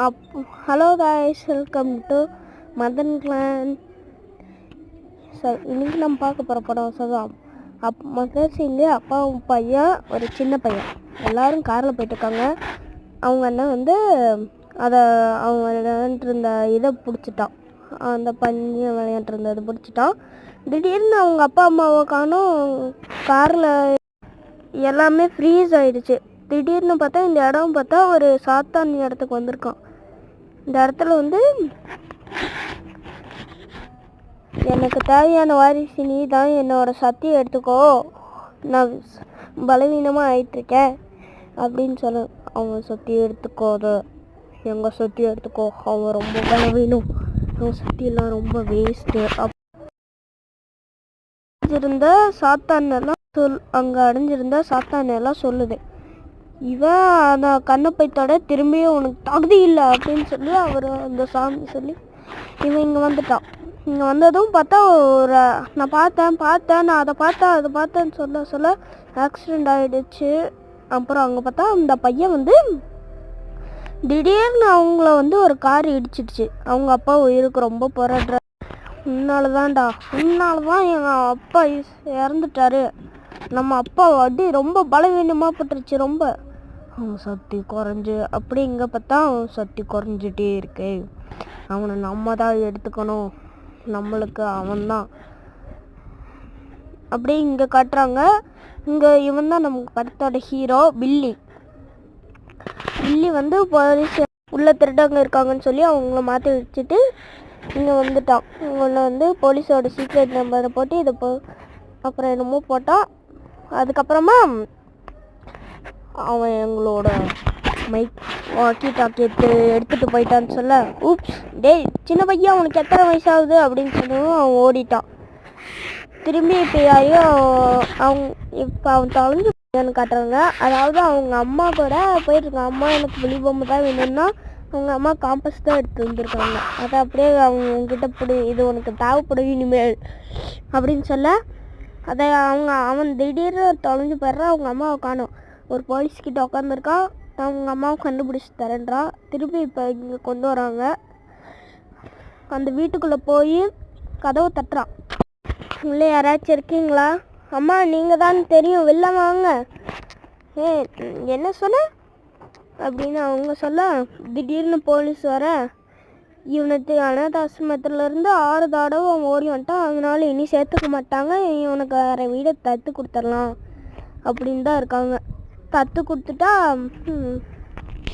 Hello guys, welcome to Madan clan. இன்னைக்கு நம்ம பார்க்க போகிற படம் சதாம். மதர் சீன்லேயே அப்பாவும் பையன், ஒரு சின்ன பையன் எல்லோரும் காரில் போயிட்டுருக்காங்க. அவங்க அண்ணன் வந்து அவங்க விளையாண்டுருந்த இதை பிடிச்சிட்டான். அந்த பஞ்சு விளையாண்டுருந்தது பிடிச்சிட்டான். திடீர்னு அவங்க அப்பா அம்மாவை காணோம். காரில் எல்லாமே ஃப்ரீஸ் ஆகிடுச்சு. திடீர்னு பார்த்தா இந்த இடம் பார்த்தா ஒரு சாத்தான் இடத்துக்கு வந்திருக்கான். இந்த இடத்துல வந்து எனக்கு தேவையான வாரிசு நீ தான், என்னோட சக்தியை எடுத்துக்கோ, நான் பலவீனமாக ஆயிட்டுருக்கேன் அப்படின்னு சொல்ல. அவன் சக்தியை எடுத்துக்கோது, எங்கள் சக்தியை எடுத்துக்கோ, அவன் ரொம்ப பலவீனம், அவன் சக்தியெல்லாம் ரொம்ப வேஸ்ட்டு அடைஞ்சிருந்த சாத்தானெல்லாம் அங்கே அடைஞ்சிருந்த சாத்தானெல்லாம் சொல்லுது. இவன் அந்த கண்ணப்பைத்தோட திரும்பியும் உனக்கு தகுதி இல்லை அப்படின்னு சொல்லி அவர் அந்த சாமி சொல்லி இவன் இங்கே வந்துட்டான். இங்கே வந்ததும் பார்த்தா நான் பார்த்தேன் அதை பார்த்தேன்னு சொல்ல ஆக்சிடெண்ட் ஆகிடுச்சு. அப்புறம் அங்கே பார்த்தா அந்த பையன் வந்து திடீர்னு அவங்கள வந்து ஒரு கார் இடிச்சிடுச்சு. அவங்க அப்பா உயிருக்கு ரொம்ப போராடுற. உன்னால தான் எங்கள் அப்பா இறந்துட்டாரு, நம்ம அப்பா அடி ரொம்ப பலவீனமாக பட்டுருச்சு, ரொம்ப அவன் சக்தி குறைஞ்சு. அப்படி இங்கே பார்த்தா அவன் சக்தி குறைஞ்சிட்டே இருக்கு. அவனை நம்ம தான் எடுத்துக்கணும், நம்மளுக்கு அவன்தான் அப்படி இங்கே காட்டுறாங்க. இங்கே இவன் தான் நமக்கு படத்தோட ஹீரோ பில்லி. வந்து போலீஸ் உள்ள திருடங்க இருக்காங்கன்னு சொல்லி அவங்கள மாற்றி வச்சுட்டு இங்கே வந்துட்டான். இவங்கள வந்து போலீஸோட சீக்ரெட் நம்பரை போட்டு இதை அப்புறம் என்னமோ போட்டான். அதுக்கப்புறமா அவன் எங்களோட மைக் வாக்கி டாக்கி எடுத்துகிட்டு போயிட்டான்னு சொல்ல, ஊப்ஸ் டேய் சின்ன பையன் உனக்கு எத்தனை வயசாகுது அப்படின்னு சொன்னதும் அவன் ஓடிட்டான். திரும்பி இப்போ யாரையும் அவன் தொலைஞ்சு போயிட்டான்னு காட்டுறாங்க. அதாவது அவங்க அம்மா கூட போயிட்டுருக்காங்க. அம்மா எனக்கு புலி பொம்மை தான் வேணும்னா அவங்க அம்மா காம்பஸ் தான் எடுத்து வந்துருக்காங்க. அதை அப்படியே அவங்கக்கிட்ட இது உனக்கு தேவைப்படும் இனிமேல் அப்படின்னு சொல்ல, அதை அவன் திடீர்னு தொலைஞ்சு போயிடுறான். அவங்க அம்மாவை காணும். ஒரு போலீஸ்கிட்ட உட்காந்துருக்கான். அவங்க அம்மாவை கண்டுபிடிச்சி தரேன்றான். திருப்பி இப்போ இங்கே கொண்டு வராங்க. அந்த வீட்டுக்குள்ளே போய் கதவை தட்டுறான். உள்ளே யாராச்சும் இருக்கீங்களா? அம்மா நீங்கள் தான் தெரியும், வெளில வாங்க. என்ன சொன்ன அப்படின்னு அவங்க சொல்ல, திடீர்னு போலீஸ் வர, இவனுக்கு அனாதாசிரமத்துலேருந்து 6 தடவை அவன் ஓடி வந்துட்டான், அதனால இனி சேர்த்துக்க மாட்டாங்க, இவனுக்கு வேறு வீடை தத்து கொடுத்துடலாம் அப்படின்னு தான் இருக்காங்க. தத்து கொடுத்துட்டா